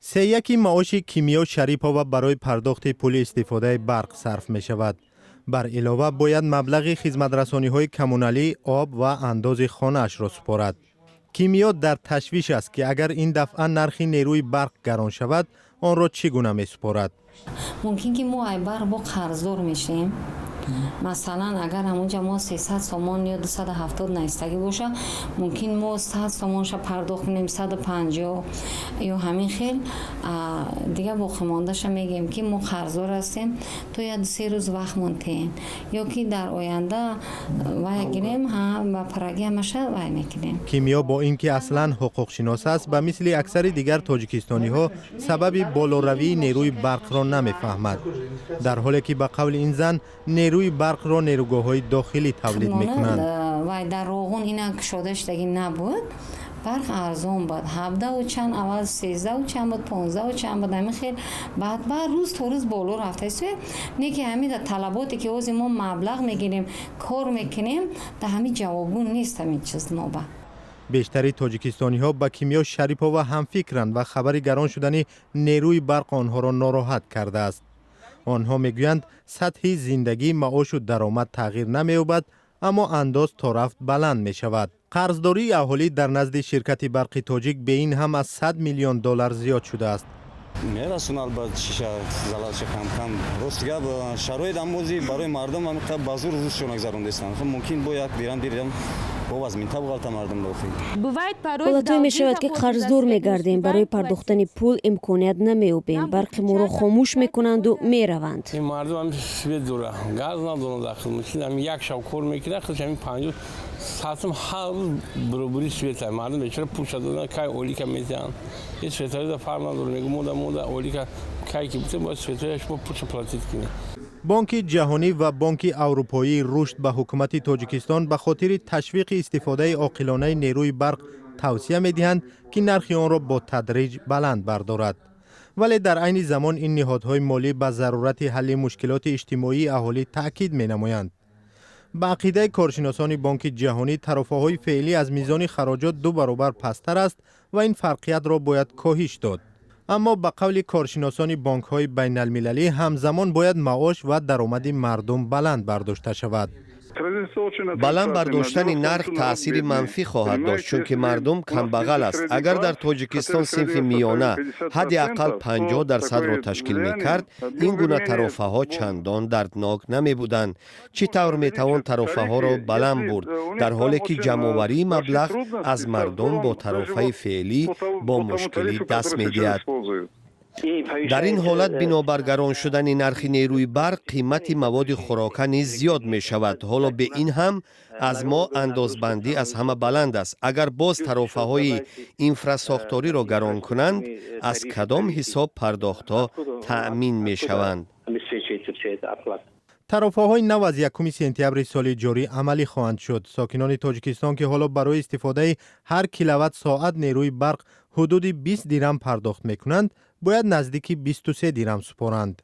سه معاش کیمیا شریپова برای پرداخت پول استفاده برق صرف می شود. بر علاوه باید مبلغ خدمترسانی های کمونالی، آب و انداز خانه اش را سپارد. کیمیا در تشویش است که اگر این دفعه نرخ نیروی برق گران شود، آن را چگونه می سپارد؟ ممکن که ما برق با قرضدار میشیم. مثلا اگر همونجا ما 300 سومون یا 270 نیستگی باشه، ممکن ما 100 سومونش پرداخت کنیم، 150 یا همین خیل دیگه باقی ماندهش میگیم که ما قرضدار هستیم، تو یا 3 روز وقت مونتین یا که در آینده وای گیریم هم و پرگی همشه وای میکنیم. کیمیا با اینکه اصلا حقوق شناس است و مثل اکثر دیگر تاجیکستانی ها سبب بالاروی نیروی برق را نمیفهمد، در حالی که به قول این زن نیروی برق را نیروگاه‌های داخلی تولید میکنند. و در روغون اینا کشاده شدگی نبود، برق ارزان بود، 17 و چند اول 13 و چند بود، 15 و چند بود، همین خیلی بعد روز تا روز بالا رفته است. نه که همین طلباتی که از ما مبلغ میگیریم کار میکنیم در همین جوابون نیست همین چیز ما با. بیشتری تاجیکستانی ها با کیمیا شریپova هم فکرند و خبر گران شدن نیروی برق آنها را ناراحت کرده است. آنها میگویند سطح زندگی، معاش و درآمد تغییر نمی‌یابد، اما انداز تا رفت بلند می شود. قرضداری اهالی در نزد شرکت برق تاجیک به این هم از 100 میلیون دلار زیاد شده است. میرسون البته شیشه زلالش کم راست گپ شرایط امروزی برای مردم هم بازور روزشون گذروندستن. ممکن با یک بیرم باز منطقه غلط مردم داخل. حالتایی می شود که قرضدار می گردیم، برای پرداختن پول امکانیت نمی‌یابیم، برق ما را خاموش میکنند و میروند. این مردم هم سویت دوره گاز ندارن داخل میشن، هم یک شب کار میکنه، خودش همین 50 ساعتم هر برابری سویت مردم بیچاره پوش دادن کای اولی که میزنن. این سویتای دا فرق نداره، میگم مودا اولی که کای کی بوده با سویتایش با پوش پلاتیت کنه. بانک جهانی و بانک اروپایی رشد به حکومت تاجیکستان به خاطر تشویق استفاده عاقلانه نیروی برق توصیه می‌دهند که نرخ آن را با تدریج بلند بردارد. ولی در عین زمان این نهادهای مالی به ضرورت حل مشکلات اجتماعی اهالی تاکید می‌نمایند. به عقیده کارشناسان بانک جهانی، ترافه‌های فعلی از میزان خراجات 2 برابر پستر است و این فرقیت را باید کاهش داد. اما به قول کارشناسان بانک‌های بین المللی همزمان باید معاش و درآمد مردم بلند برداشته شود. بلند برداشتن نرخ تأثیر منفی خواهد داشت، چون که مردم کم بغل است. اگر در تاجیکستان صنف میانه حداقل 50% را تشکیل می‌کرد، این گونه ترافه ها چندان دردناک نمی بودند. چی طور میتوان ترافه ها را بلند برد در حالی که جمع‌آوری مبلغ از مردم با ترافه فعلی با مشکلی دست می‌دهد. در این حالت بنابر گران شدن نرخ نیروی برق، قیمت مواد خوراکه نیز زیاد می شود. حالا به این هم از ما اندازبندی از همه بلند است. اگر باز ترافه های اینفراساختاری را گران کنند، از کدام حساب پرداختها تأمین می شوند؟ ترافه های نو از 1 سپتامبر سال جاری عملی خواهند شد. ساکنان تاجیکستان که حالا برای استفاده هر کیلووات ساعت نیروی برق حدود 20 دیرم پرداخت می کنند، باید نزدیکی 23 دیرم سپارند.